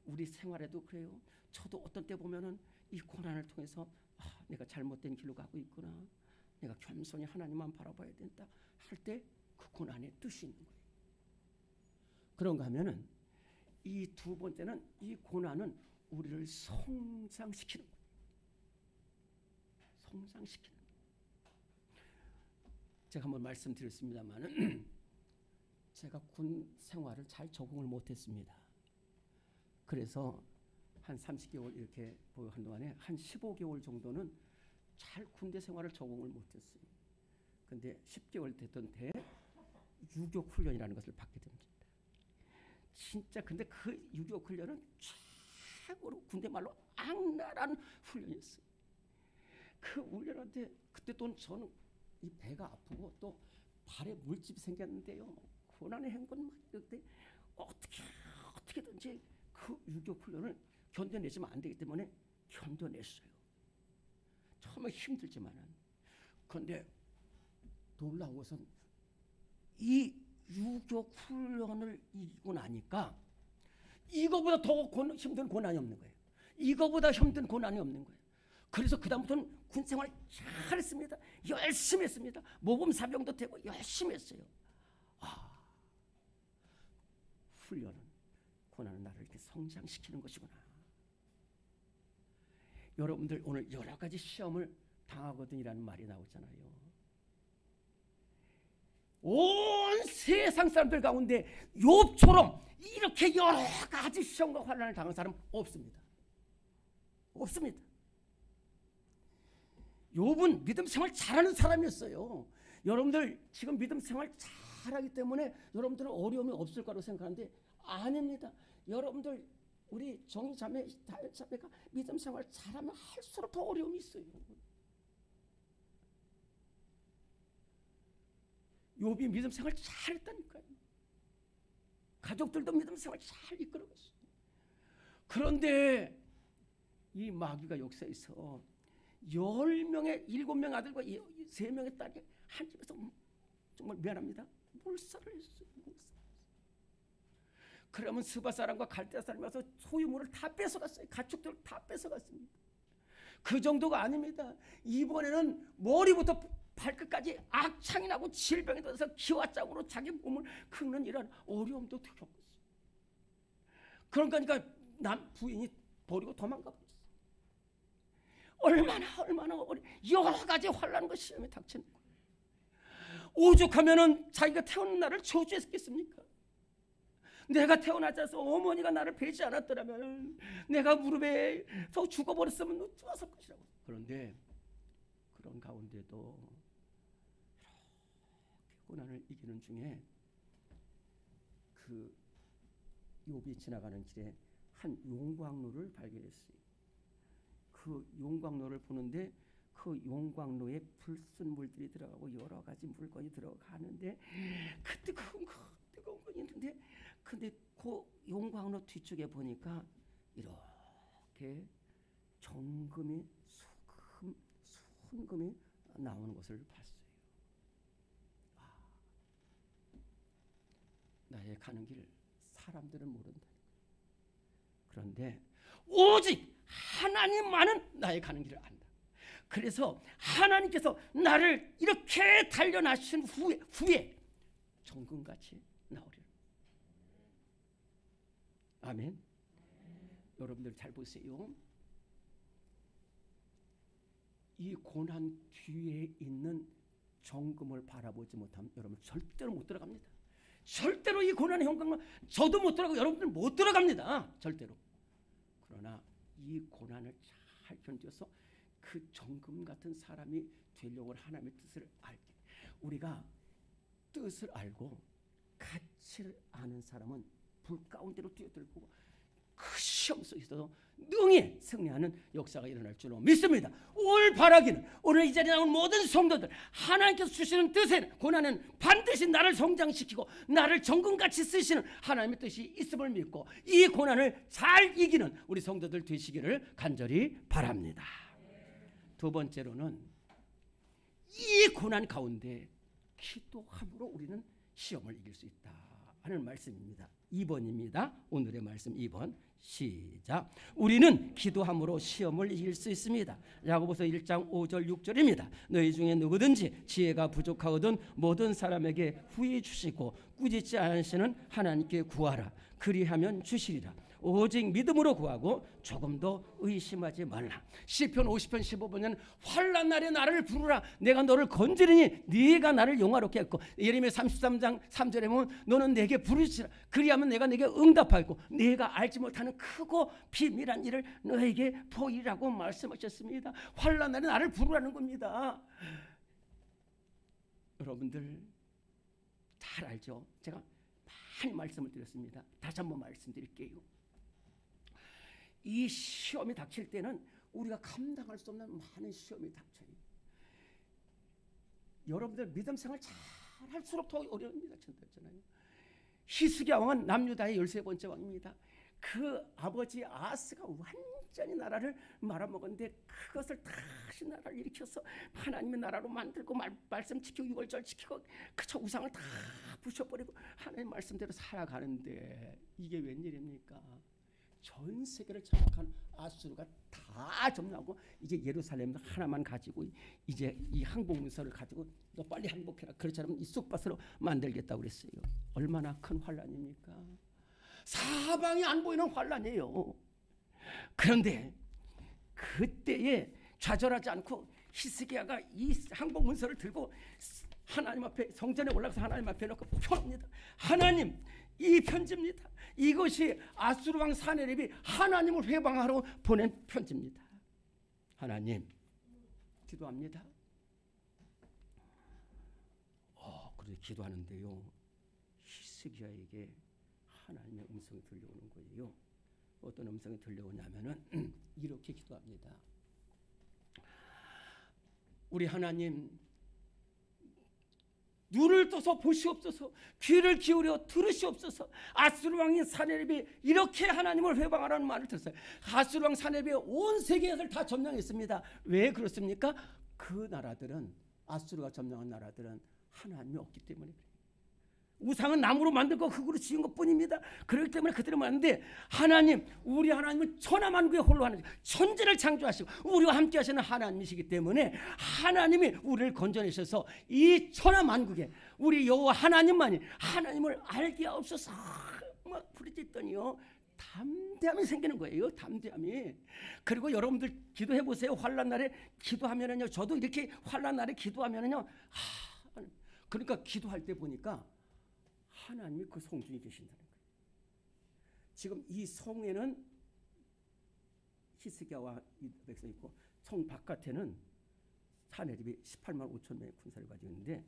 우리 생활에도 그래요. 저도 어떤 때 보면은 이 고난을 통해서 내가 잘못된 길로 가고 있구나. 내가 겸손히 하나님만 바라봐야 된다 할 때 그 고난의 뜻이 있는 거예요. 그런가 하면은 이 두 번째는 이 고난은 우리를 성장시키는 거예요. 성장시키는 거예요. 제가 한번 말씀드렸습니다만은 제가 군 생활을 잘 적응을 못했습니다. 그래서 한 30개월 이렇게 보육한 동안에 한 15개월 정도는 잘 군대 생활을 적응을 못했어요. 근데 10개월 됐던 때 유격 훈련이라는 것을 받게 됩니다. 진짜 근데 그 유격 훈련은 최고로 군대 말로 악랄한 훈련이었어요. 그 훈련한테 그때 또 저는 이 배가 아프고 또 발에 물집이 생겼는데요. 고난의 행군 막 이렇게 어떻게든지 그 유격 훈련을 견뎌내지면 안 되기 때문에 견뎌냈어요. 처음에 힘들지만은. 그런데 놀라운 것은 이 유격 훈련을 이기고 나니까 이거보다 더 힘든 고난이 없는 거예요. 이거보다 힘든 고난이 없는 거예요. 그래서 그다음부터는 군생활 잘했습니다. 열심히 했습니다. 모범 사병도 되고 열심히 했어요. 훈련은 고난은 나를 이렇게 성장시키는 것이구나. 여러분들 오늘 여러 가지 시험을 당하거든이라는 말이 나오잖아요. 온 세상 사람들 가운데 욥처럼 이렇게 여러 가지 시험과 환난을 당한 사람 없습니다. 없습니다. 욥은 믿음 생활 잘하는 사람이었어요. 여러분들 지금 믿음 생활 잘하기 때문에 여러분들은 어려움이 없을 거라고 생각하는데 아닙니다. 여러분들 우리 정희 자매, 다현 자매가 믿음 생활 잘하면 할수록 더 어려움이 있어요. 욥이 믿음 생활 잘했다니까요. 가족들도 믿음 생활 잘 이끌어갔어요. 그런데 이 마귀가 역사에서 10명의 7명의 아들과 3명의 딸이 한 집에서 정말 미안합니다. 몰살을 했어요. 그러면 스바 사람과 갈대아 사람이 와서 소유물을 다 뺏어갔어요. 가축들을 다 뺏어갔습니다. 그 정도가 아닙니다. 이번에는 머리부터 발끝까지 악창이 나고 질병이 들어서 기와 짝으로 자기 몸을 긁는 이런 어려움도 겪었어요. 그러니까 부인이 버리고 도망가 버렸어요. 얼마나 여러 가지 환난과 시험이 닥치는 거예요. 오죽하면은 자기가 태어난 나를 저주했겠습니까? 내가 태어나지 않아서 어머니가 나를 베지 않았더라면 내가 무릎에서 죽어버렸으면 어쩌었을 것이라고. 그런데 그런 가운데도 이렇게 고난을 이기는 중에 그 욥이 지나가는 길에 한 용광로를 발견했어요. 그 용광로를 보는데 그 용광로에 불순물들이 들어가고 여러 가지 물건이 들어가는데 그 뜨거운 거 있는데 근데 그 용광로 뒤쪽에 보니까 이렇게 정금이 순금이 나오는 것을 봤어요. 나의 가는 길 사람들은 모른다. 그런데 오직 하나님만은 나의 가는 길을 안다. 그래서 하나님께서 나를 이렇게 단련하신 후에 정금같이 나오리라. 아멘. 여러분들 잘 보세요. 이 고난 뒤에 있는 정금을 바라보지 못하면 여러분 절대로 못 들어갑니다. 절대로 이 고난의 현장로 저도 못 들어가고 여러분들 못 들어갑니다. 절대로. 그러나 이 고난을 잘 견뎌서 그 정금 같은 사람이 되려고 하나님의 뜻을 알게. 우리가 뜻을 알고 가치를 아는 사람은 불 가운데로 뛰어들고 그 시험 속에서도 능히 승리하는 역사가 일어날 줄로 믿습니다. 올 바라기는 오늘 이 자리에 나온 모든 성도들 하나님께서 주시는 뜻에는 고난은 반드시 나를 성장시키고 나를 정금같이 쓰시는 하나님의 뜻이 있음을 믿고 이 고난을 잘 이기는 우리 성도들 되시기를 간절히 바랍니다. 두 번째로는 이 고난 가운데 기도함으로 우리는 시험을 이길 수 있다 하는 말씀입니다. 2번입니다. 오늘의 말씀 2번 시작. 우리는 기도함으로 시험을 이길 수 있습니다. 야고보서 1장 5절 6절입니다. 너희 중에 누구든지 지혜가 부족하거든 모든 사람에게 후히 주시고 꾸짖지 않으시는 하나님께 구하라. 그리하면 주시리라. 오직 믿음으로 구하고 조금도 의심하지 말라. 시편 50편 15번에는 환난 날에 나를 부르라. 내가 너를 건지리니 네가 나를 영화롭게 했고, 예레미야 33장 3절에 보면 너는 내게 부르시라. 그리하면 내가 네게 응답하고 네가 알지 못하는 크고 비밀한 일을 너에게 보이라고 말씀하셨습니다. 환난 날에 나를 부르라는 겁니다. 여러분들 잘 알죠? 제가 많이 말씀을 드렸습니다. 다시 한번 말씀드릴게요. 이 시험이 닥칠 때는 우리가 감당할 수 없는 많은 시험이 닥쳐요. 여러분들 믿음 생활 잘 할수록 더 어려웁니다. 전했잖아요. 히스기야 왕은 남유다의 13번째 왕입니다. 그 아버지 아하스가 완전히 나라를 말아먹었는데 그것을 다시 나라를 일으켜서 하나님의 나라로 만들고 말씀 지키고 유월절 지키고 그저 우상을 다 부셔버리고 하나님 말씀대로 살아가는데 이게 웬일입니까? 전 세계를 장악한 아수르가 다 점령하고 이제 예루살렘 하나만 가지고 이제 이 항복문서를 가지고 너 빨리 항복해라. 그렇지 않으면 이 쑥밭으로 만들겠다고 그랬어요. 얼마나 큰 환란입니까? 사방이 안 보이는 환란이에요. 그런데 그때에 좌절하지 않고 히스기야가 이 항복문서를 들고 하나님 앞에 성전에 올라가서 하나님 앞에 놓고 표합니다. 하나님, 이 편지입니다. 이것이 아수르 왕 사네립이 하나님을 회방하러 보낸 편지입니다. 하나님, 기도합니다. 그래서 기도하는데요, 히스기야에게 하나님의 음성이 들려오는 거예요. 어떤 음성이 들려오냐면은 이렇게 기도합니다. 우리 하나님, 눈을 떠서 보시옵소서, 귀를 기울여 들으시옵소서. 아수르 왕인 사네립이 이렇게 하나님을 회방하라는 말을 들었어요. 아수르 왕 사네립이 온 세계를 다 점령했습니다. 왜 그렇습니까? 그 나라들은, 아수르가 점령한 나라들은 하나님이 없기 때문에 그래요. 우상은 나무로 만들고 흙으로 지은 것뿐입니다. 그렇기 때문에 그들은 말하는데, 하나님, 우리 하나님은 천하만국의 홀로 하나님, 천지를 창조하시고 우리와 함께 하시는 하나님이시기 때문에 하나님이 우리를 건져내셔서 이 천하만국에 우리 여호와 하나님만이 하나님을 알게 하옵소서 막 부르짖더니요, 담대함이 생기는 거예요. 담대함이. 그리고 여러분들 기도해 보세요. 환난 날에 기도하면은요, 저도 이렇게 환난 날에 기도하면은요, 그러니까 기도할 때 보니까 하나님이 그 성중에 계신다는 거예요. 지금 이 성에는 히스기야와 백성이 있고 성 바깥에는 사네립이 18만 5천 명의 군사를 가지고 있는데,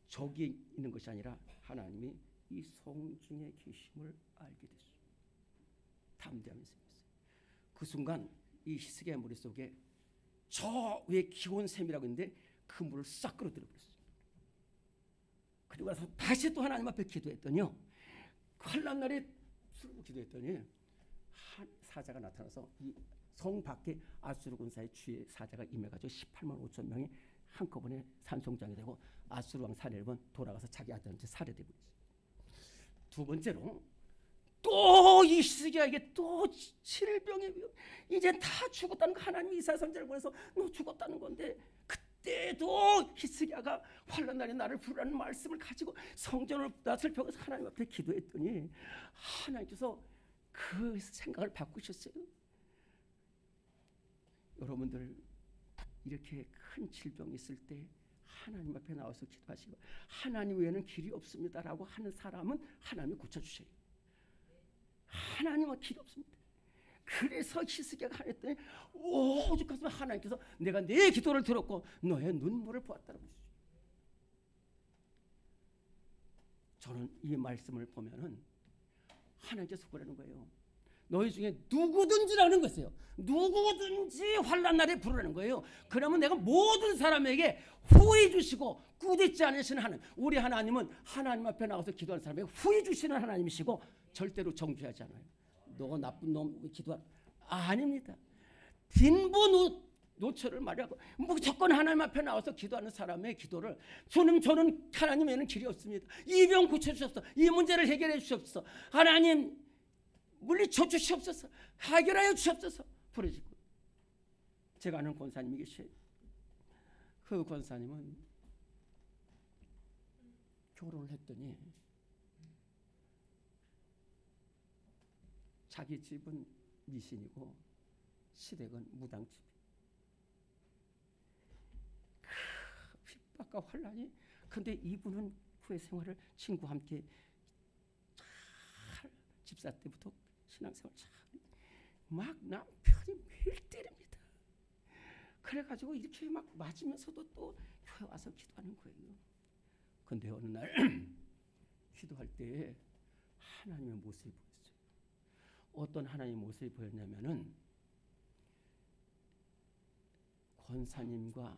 저기 있는 것이 아니라 하나님이 이 성중에 계심을 알게 됐어요. 담대함이 생겼어요. 그 순간 이 히스기야 머릿속에 저 위에 기온샘이라고 있는데 그 물을 싹 끌어들여버렸어요. 그리고 나서 다시 또 하나님 앞에 기도했더니요, 환난 날에 기도했더니 한 사자가 나타나서 이 성 밖에 아수르 군사의 주의 사자가 임해가지고 18만 5천 명이 한꺼번에 산송장이 되고 아수르 왕 사네립은 돌아가서 자기 아들한테 살해되고 있어요. 두 번째로 또 이 히스기야에게 또 질병의 위험, 이제 다 죽었다는 거. 하나님이 이사야 선지자를 보내서 너 죽었다는 건데, 그때도 히스기야가 환난 날에 나를 부르라는 말씀을 가지고 성전을 나설펴서 하나님 앞에 기도했더니 하나님께서 그 생각을 바꾸셨어요. 여러분들 이렇게 큰 질병이 있을 때 하나님 앞에 나와서 기도하시고 하나님 외에는 길이 없습니다라고 하는 사람은 하나님이 고쳐주셔요. 하나님은 길이 없습니다. 그래서 히스기야가 했더니 오죽 가서 하나님께서 내가 내 기도를 들었고 너의 눈물을 보았다고 했어요. 저는 이 말씀을 보면은 하나님께서 그러는 거예요. 너희 중에 누구든지라는 것이에요. 누구든지 환난 날에 부르라는 거예요. 그러면 내가 모든 사람에게 후히 주시고 꾸짖지 않으시는 하나님, 우리 하나님은 하나님 앞에 나와서 기도하는 사람에게 후히 주시는 하나님이시고 절대로 정죄하지 않아요. 너 나쁜 놈 기도하, 아닙니다. 빈부 노처를 말하고 무조건 하나님 앞에 나와서 기도하는 사람의 기도를, 저는 하나님에는 길이 없습니다. 이 병 고쳐주셨어, 이 문제를 해결해 주시옵소서, 하나님 물리쳐 주시옵소서, 해결하여 주시옵소서 부르짖고. 제가 아는 권사님이 계셔요. 그 권사님은 결혼을 했더니 자기 집은 미신이고 시댁은 무당집. 핍박과 환란이. 근데 이분은 교회 생활을 친구와 함께 잘 집사 때부터 신앙생활 잘 막 남편이 매일 때립니다. 그래가지고 이렇게 막 맞으면서도 또 교회 와서 기도하는 거예요. 근데 어느 날 기도할 때 하나님의 모습이 보였어요. 어떤 하나님의 모습이 보였냐면은 권사님과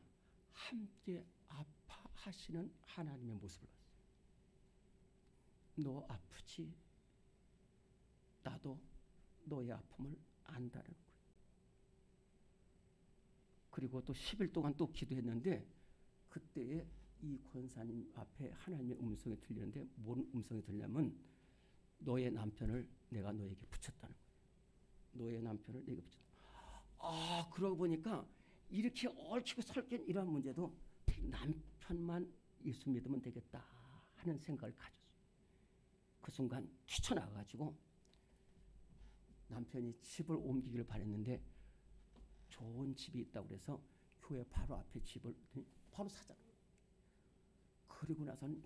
함께 아파하시는 하나님의 모습을 봤어요. 너 아프지? 나도 너의 아픔을 안다는 거예요. 그리고 또 10일 동안 또 기도했는데 그때에 이 권사님 앞에 하나님의 음성이 들리는데 뭔 음성이 들냐면 너의 남편을 내가 너에게 붙였다는 거예요. 너의 남편을 내게 붙였다. 그러고 보니까 이렇게 얽히고 설킨 이러한 문제도 남편만 예수 믿으면 되겠다 하는 생각을 가졌어요. 그 순간 뛰쳐나가가지고 남편이 집을 옮기기를 바랬는데 좋은 집이 있다고 그래서 교회 바로 앞에 집을 바로 사잖아요. 그리고 나서는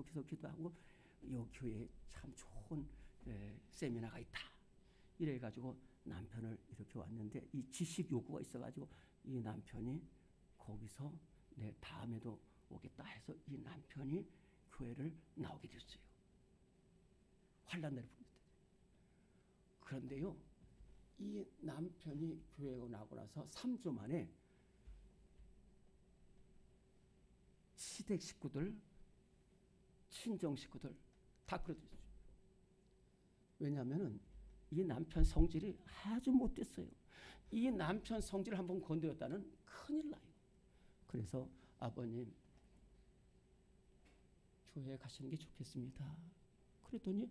계속 기도하고 이 교회에 참 좋은 세미나가 있다. 이래가지고 남편을 이렇게 왔는데 이 지식 요구가 있어가지고 이 남편이 거기서 내 다음에도 오겠다 해서 이 남편이 교회를 나오게 됐어요. 환난을 부릅니다. 그런데요, 이 남편이 교회에 나오고 나서 3주 만에 시댁 식구들, 친정 식구들 다 끌어들였어요. 왜냐하면 이 남편 성질이 아주 못됐어요. 이 남편 성질을 한번 건드렸다는 큰일 나요. 그래서 아버님 교회에 가시는 게 좋겠습니다. 그랬더니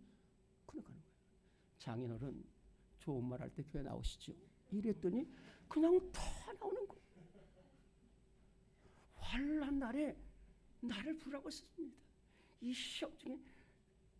그냥 가는 거예요. 장인어른 좋은 말 할 때 교회 나오시죠. 이랬더니 그냥 다 나오는 거예요. 환난 날에 나를 부르라고 했습니다. 이 시험 중에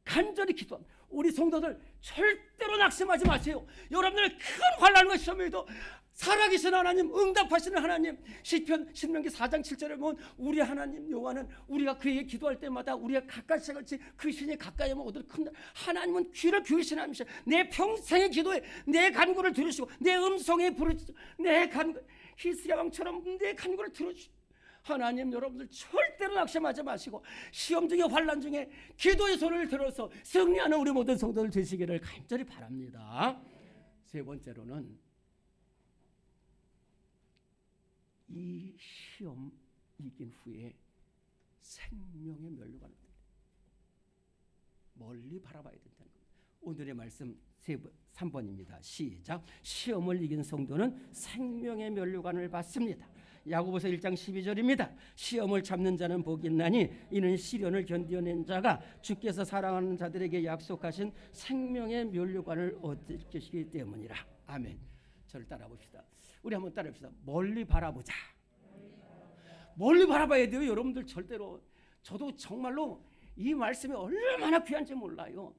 간절히 기도합니다. 우리 성도들 절대로 낙심하지 마세요. 여러분들 큰 환난과 시험에도 살아계신 하나님, 응답하시는 하나님, 시편 신명기 4장 7절에 보면 우리 하나님 여호와는 우리가 그에게 기도할 때마다 우리가 가까이 같이 그 신이 가까이 오면 얻을 큰 하나님은 귀를 기울이시는 하나님이시오. 내 평생의 기도에 내 간구를 들으시고 내 음성에 부르시고 내 간구 히스기야 왕처럼 내 간구를 들어주시고 하나님 여러분들 절대로 낙심하지 마시고 시험 중에 환난 중에 기도의 손을 들어서 승리하는 우리 모든 성도들 되시기를 간절히 바랍니다. 세 번째로는 이 시험 이긴 후에 생명의 면류관을 멀리 바라봐야 된다는 겁니다. 오늘의 말씀 3번입니다. 시작. 시험을 이긴 성도는 생명의 면류관을 받습니다. 야고보서 1장 12절입니다. 시험을 참는 자는 복이 있나니 이는 시련을 견뎌낸 자가 주께서 사랑하는 자들에게 약속하신 생명의 면류관을 얻을 것이기 때문이라. 아멘. 저를 따라 봅시다. 우리 한번 따라 봅시다. 멀리 바라보자. 멀리 바라봐야 돼요. 여러분들 절대로. 저도 정말로 이 말씀이 얼마나 귀한지 몰라요.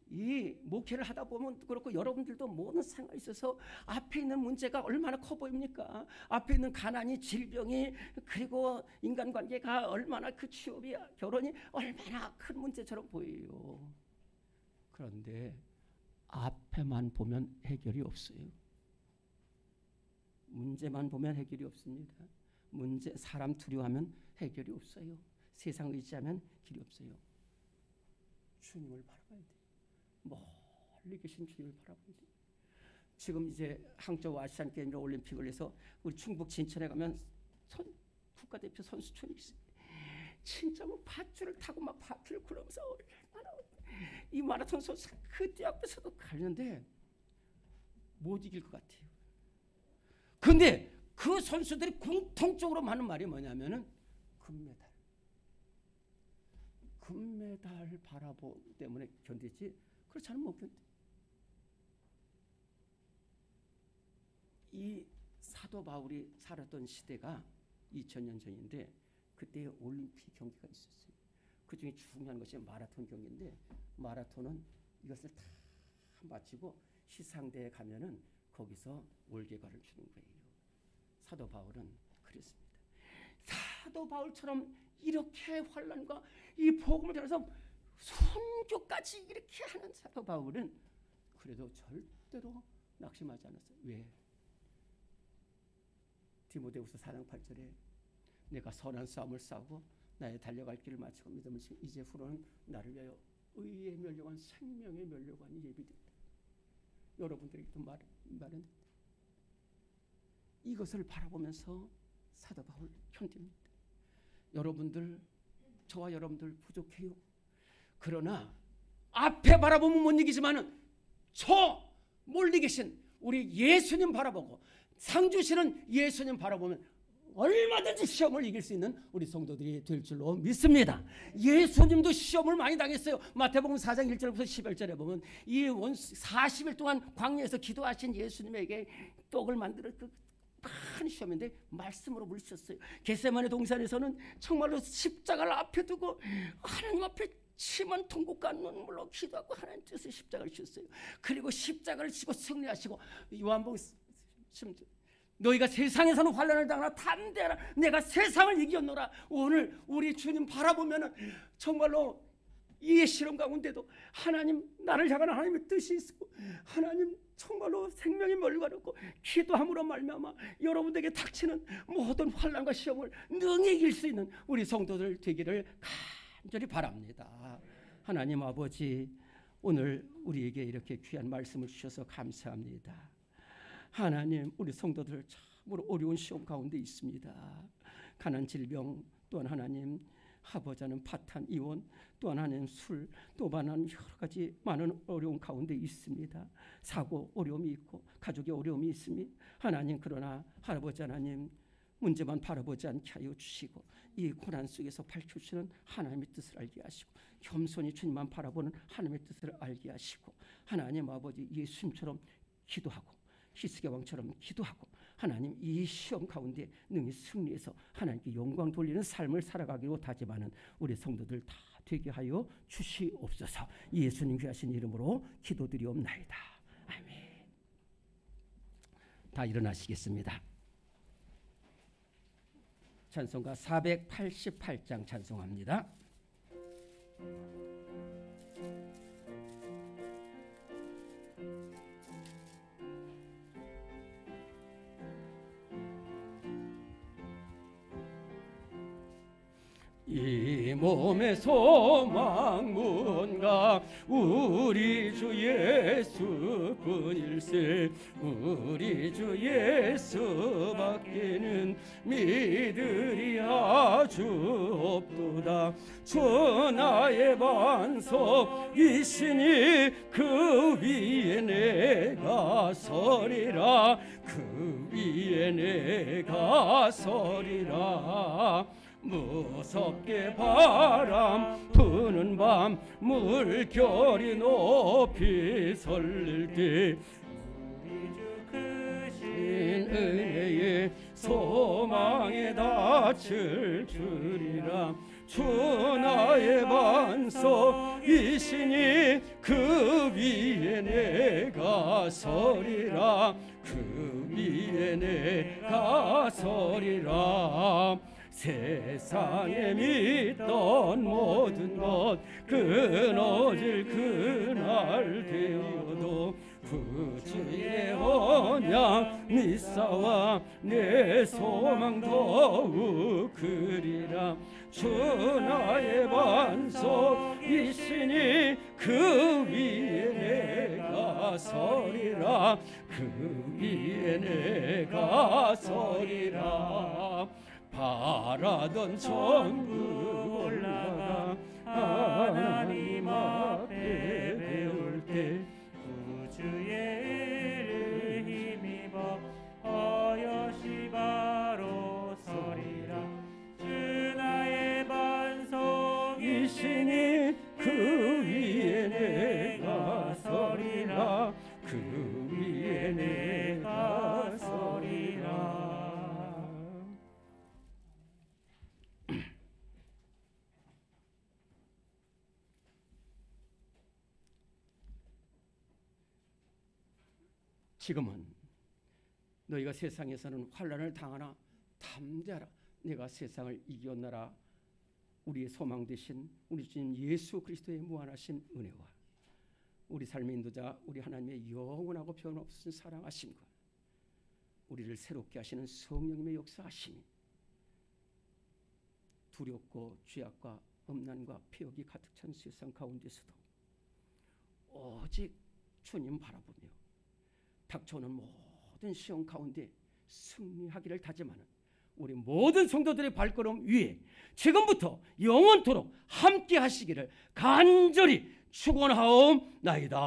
이 목회를 하다 보면 그렇고 여러분들도 모든 생각이 있어서 앞에 있는 문제가 얼마나 커 보입니까? 앞에 있는 가난이, 질병이, 그리고 인간관계가 얼마나 그 취업이, 결혼이 얼마나 큰 문제처럼 보여요. 그런데 앞에만 보면 해결이 없어요. 문제만 보면 해결이 없습니다. 사람 두려워하면 해결이 없어요. 세상 의지하면 길이 없어요. 주님을 바라봐야 돼요. 멀리 계신 주님을 바라봐야 돼요. 지금 이제 항저우 아시안 게임 올림픽을 해서 우리 충북 진천에 가면 국가대표 선수촌이 있어요. 진짜 뭐 밧줄을 타고 막 바퀴를 굴면서 얼마나 이 마라톤 선수 그 띠 앞에서도 가는데 못 이길 것 같아요. 근데 그 선수들이 공통적으로 하는 말이 뭐냐면은 금메달 바라보기 때문에 견디지 그렇지 않으면 못 견뎌. 이 사도 바울이 살았던 시대가 2000년 전인데 그때 올림픽 경기가 있었어요. 그 중에 중요한 것이 마라톤 경기인데 마라톤은 이것을 다 마치고 시상대에 가면은 거기서 월계관을 주는 거예요. 사도 바울은 그랬습니다. 사도 바울처럼 이렇게 환난과 이 복음을 전해서 순교까지 이렇게 하는 사도 바울은 그래도 절대로 낙심하지 않았어요. 왜? 디모데후서 4장 8절에 내가 선한 싸움을 싸우고 나의 달려갈 길을 마치고 믿음을 지키고 이제 후로는 나를 위하여 의의 멸류관 생명의 멸류관이 예비된다. 여러분들에게도 말은 이것을 바라보면서 사도 바울 견딥니다. 여러분들, 저와 여러분들 부족해요. 그러나 앞에 바라보면 못 이기지만은 저 멀리 계신 우리 예수님 바라보고 상 주시는 예수님 바라보면 얼마든지 시험을 이길 수 있는 우리 성도들이 될 줄로 믿습니다. 예수님도 시험을 많이 당했어요. 마태복음 4장 1절부터 11절에 보면 이 원수 40일 동안 광야에서 기도하신 예수님에게 떡을 만들어 큰 시험인데 말씀으로 물리셨어요. 겟세마네 동산에서는 정말로 십자가를 앞에 두고 하나님 앞에 심한 통곡과 눈물로 기도하고 하나님 뜻의 십자가를 지었어요. 그리고 십자가를 지고 승리하시고 요한복음 너희가 세상에서는 환난을 당하나 담대하라 내가 세상을 이겼노라. 오늘 우리 주님 바라보면은 정말로 이 시험 가운데도 하나님 나를 향한 하나님의 뜻이 있고 하나님 정말로 생명이 멀가렸고 기도함으로 말미암아 여러분에게 닥치는 모든 환난과 시험을 능히 이길 수 있는 우리 성도들 되기를 간절히 바랍니다. 하나님 아버지 오늘 우리에게 이렇게 귀한 말씀을 주셔서 감사합니다. 하나님 우리 성도들 참으로 어려운 시험 가운데 있습니다. 가난 질병 또한 하나님 하버자는 파탄 이혼 또한 하나님 술 또 많은 여러 가지 많은 어려운 가운데 있습니다. 사고 어려움이 있고 가족의 어려움이 있습니다. 하나님 그러나 할아버지 하나님 문제만 바라보지 않게 하여 주시고 이 고난 속에서 밝혀주시는 하나님의 뜻을 알게 하시고 겸손히 주님만 바라보는 하나님의 뜻을 알게 하시고 하나님 아버지 예수님처럼 기도하고 히스기야 왕처럼 기도하고 하나님 이 시험 가운데 능히 승리해서 하나님께 영광 돌리는 삶을 살아가기로 다짐하는 우리 성도들 다 되게 하여 주시옵소서. 예수님 귀하신 이름으로 기도드리옵나이다. 아멘. 다 일어나시겠습니다. 찬송가 488장 찬송합니다. 이 몸의 소망 뭔가 우리 주 예수뿐일세. 우리 주 예수밖에는 믿으리 아주 없도다. 주 나의 반석이시니 그 위에 내가 서리라. 그 위에 내가 서리라. 무섭게 바람 부는 밤 물결이 높이 설릴 때 우리 주 크신 은혜의 소망에 닿을 줄이라. 주 나의 반석이시니 그 위에 내가 서리라. 그 위에 내가 서리라. 세상에 믿던 모든 것 끊어질 그날 되어도 구주의 언약 믿사와 내 소망 더욱 크리라. 주 나의 반석이시니 그 위에 내가 서리라. 그 위에 내가 서리라. 바라던 천국 올라가 하나님 앞에 배울 때 구주의 은혜를 힘입어 어여시 바로 서리라. 주 나의 반석이시니 그 위에 내가 서리라. 그 위에 내가 서리라. 지금은 너희가 세상에서는 환난을 당하나 담대하라. 내가 세상을 이겼노라. 우리의 소망 되신 우리 주님 예수 그리스도의 무한하신 은혜와 우리 삶의 인도자 우리 하나님의 영원하고 변함없으신 사랑하심과 우리를 새롭게 하시는 성령님의 역사하심이 두렵고 죄악과 음란과 폐역이 가득 찬 세상 가운데서도 오직 주님 바라보며 닥쳐오는 모든 시험 가운데 승리하기를 다짐하는 우리 모든 성도들의 발걸음 위에 지금부터 영원토록 함께 하시기를 간절히 축원하옵나이다.